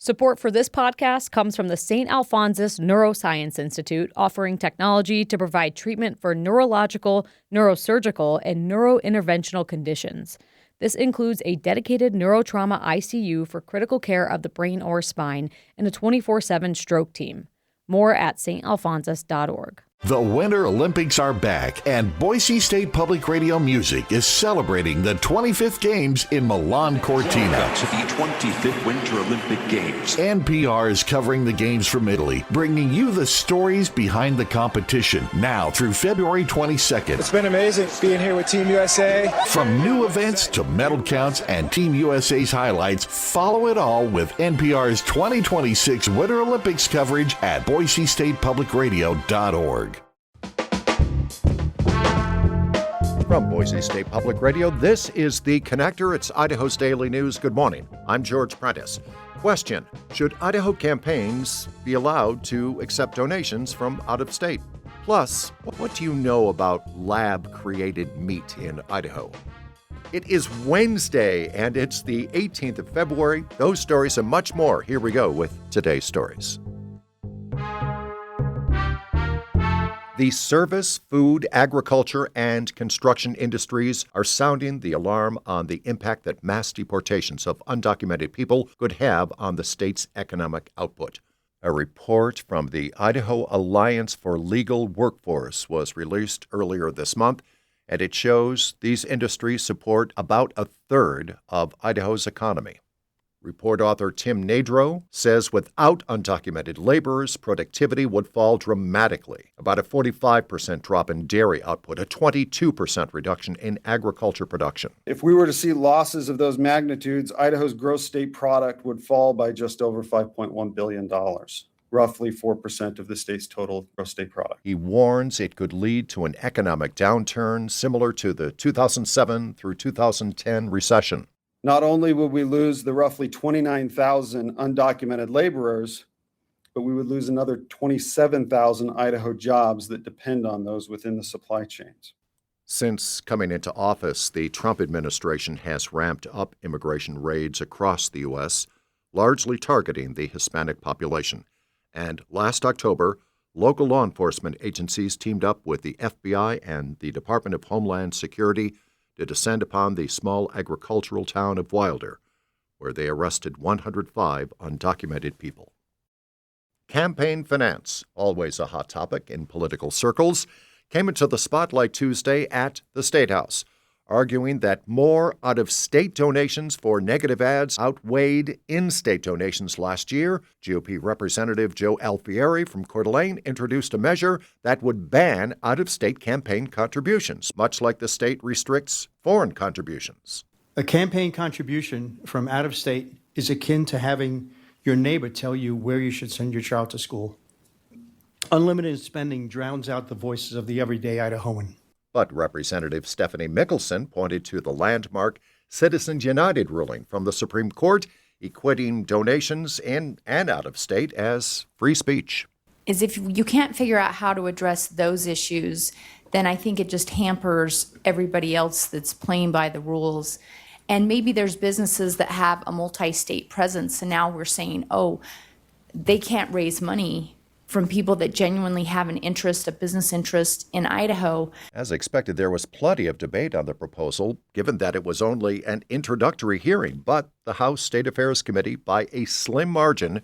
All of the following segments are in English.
Support for this podcast comes from the St. Alphonsus Neuroscience Institute, offering technology to provide treatment for neurological, neurosurgical, and neurointerventional conditions. This includes a dedicated neurotrauma ICU for critical care of the brain or spine and a 24/7 stroke team. More at stalphonsus.org. The Winter Olympics are back, and Boise State Public Radio Music is celebrating the 25th Games in Milan Cortina. Welcome to the 25th Winter Olympic Games. NPR is covering the Games from Italy, bringing you the stories behind the competition now through February 22nd. It's been amazing being here with Team USA. From new events to medal counts and Team USA's highlights, follow it all with NPR's 2026 Winter Olympics coverage at boisestatepublicradio.org. From Boise State Public Radio, this is The Connector. It's Idaho's Daily News. Good morning. I'm George Prentice. Question: should Idaho campaigns be allowed to accept donations from out of state? Plus, what do you know about lab-created meat in Idaho? It is Wednesday, and it's the 18th of February. Those stories and much more. Here we go with today's stories. The service, food, agriculture, and construction industries are sounding the alarm on the impact that mass deportations of undocumented people could have on the state's economic output. A report from the Idaho Alliance for Legal Workforce was released earlier this month, and it shows these industries support about a third of Idaho's economy. Report author Tim Nadro says without undocumented laborers, productivity would fall dramatically. About a 45% drop in dairy output, a 22% reduction in agriculture production. If we were to see losses of those magnitudes, Idaho's gross state product would fall by just over $5.1 billion, roughly 4% of the state's total gross state product. He warns it could lead to an economic downturn similar to the 2007 through 2010 recession. Not only would we lose the roughly 29,000 undocumented laborers, but we would lose another 27,000 Idaho jobs that depend on those within the supply chains. Since coming into office, the Trump administration has ramped up immigration raids across the U.S., largely targeting the Hispanic population. And last October, local law enforcement agencies teamed up with the FBI and the Department of Homeland Security to descend upon the small agricultural town of Wilder, where they arrested 105 undocumented people. Campaign finance, always a hot topic in political circles, came into the spotlight Tuesday at the State House, arguing that more out-of-state donations for negative ads outweighed in-state donations last year. GOP Representative Joe Alfieri from Coeur d'Alene introduced a measure that would ban out-of-state campaign contributions, much like the state restricts foreign contributions. A campaign contribution from out of state is akin to having your neighbor tell you where you should send your child to school. Unlimited spending drowns out the voices of the everyday Idahoan. But Representative Stephanie Mickelson pointed to the landmark Citizens United ruling from the Supreme Court, equating donations in and out of state as free speech. Is if you can't figure out how to address those issues, then I think it just hampers everybody else that's playing by the rules. And maybe there's businesses that have a multi-state presence, and now we're saying, oh, they can't raise money from people that genuinely have an interest, a business interest in Idaho. As expected, there was plenty of debate on the proposal, given that it was only an introductory hearing. But the House State Affairs Committee, by a slim margin,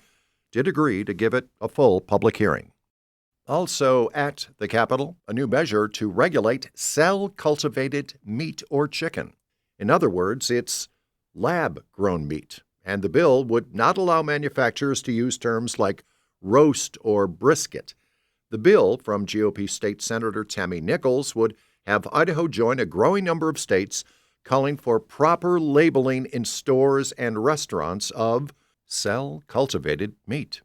did agree to give it a full public hearing. Also at the Capitol, a new measure to regulate cell-cultivated meat or chicken. In other words, it's lab-grown meat, and the bill would not allow manufacturers to use terms like roast or brisket. The bill from GOP State Senator Tammy Nichols would have Idaho join a growing number of states calling for proper labeling in stores and restaurants of cell-cultivated meat.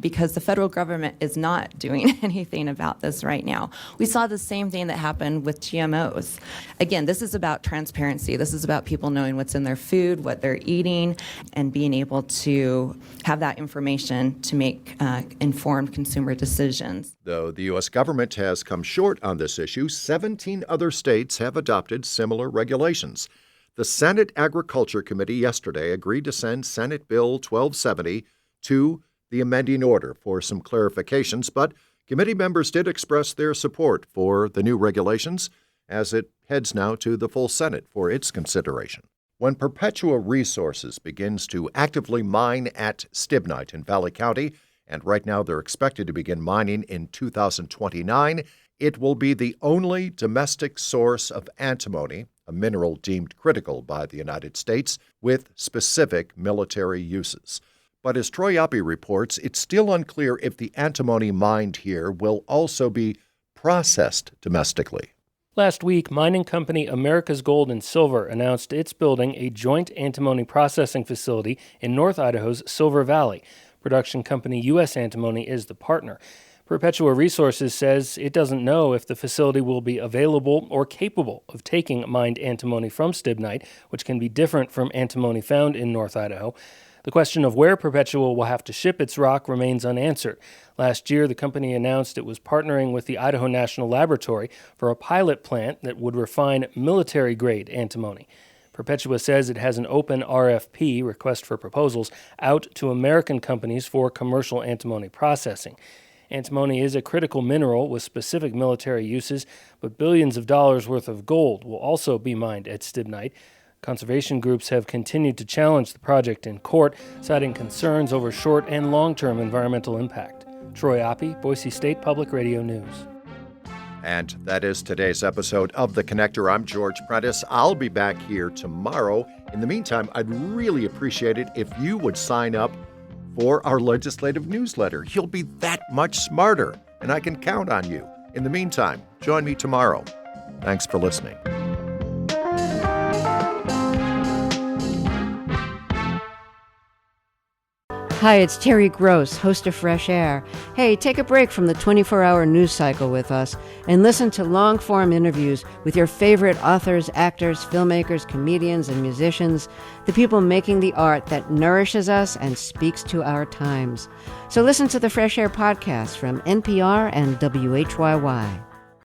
Because the federal government is not doing anything about this right now. We saw the same thing that happened with GMOs. Again, this is about transparency. This is about people knowing what's in their food, what they're eating, and being able to have that information to make informed consumer decisions. Though the U.S. government has come short on this issue, 17 other states have adopted similar regulations. The Senate Agriculture Committee yesterday agreed to send Senate Bill 1270 to the amending order for some clarifications, but committee members did express their support for the new regulations as it heads now to the full Senate for its consideration. When Perpetua Resources begins to actively mine at Stibnite in Valley County, and right now they're expected to begin mining in 2029, it will be the only domestic source of antimony, a mineral deemed critical by the United States, with specific military uses. But as Troy Oppie reports, it's still unclear if the antimony mined here will also be processed domestically. Last week, mining company Americas Gold and Silver announced it's building a joint antimony processing facility in North Idaho's Silver Valley. Production company U.S. Antimony is the partner. Perpetua Resources says it doesn't know if the facility will be available or capable of taking mined antimony from Stibnite, which can be different from antimony found in North Idaho. The question of where Perpetua will have to ship its rock remains unanswered. Last year, the company announced it was partnering with the Idaho National Laboratory for a pilot plant that would refine military-grade antimony. Perpetua says it has an open RFP, request for proposals, out to American companies for commercial antimony processing. Antimony is a critical mineral with specific military uses, but billions of dollars worth of gold will also be mined at Stibnite. Conservation groups have continued to challenge the project in court, citing concerns over short and long-term environmental impact. Troy Oppie, Boise State Public Radio News. And that is today's episode of The Connector. I'm George Prentice. I'll be back here tomorrow. In the meantime, I'd really appreciate it if you would sign up for our legislative newsletter. You'll be that much smarter, and I can count on you. In the meantime, join me tomorrow. Thanks for listening. Hi, it's Terry Gross, host of Fresh Air. Hey, take a break from the 24-hour news cycle with us and listen to long-form interviews with your favorite authors, actors, filmmakers, comedians, and musicians, the people making the art that nourishes us and speaks to our times. So listen to the Fresh Air podcast from NPR and WHYY.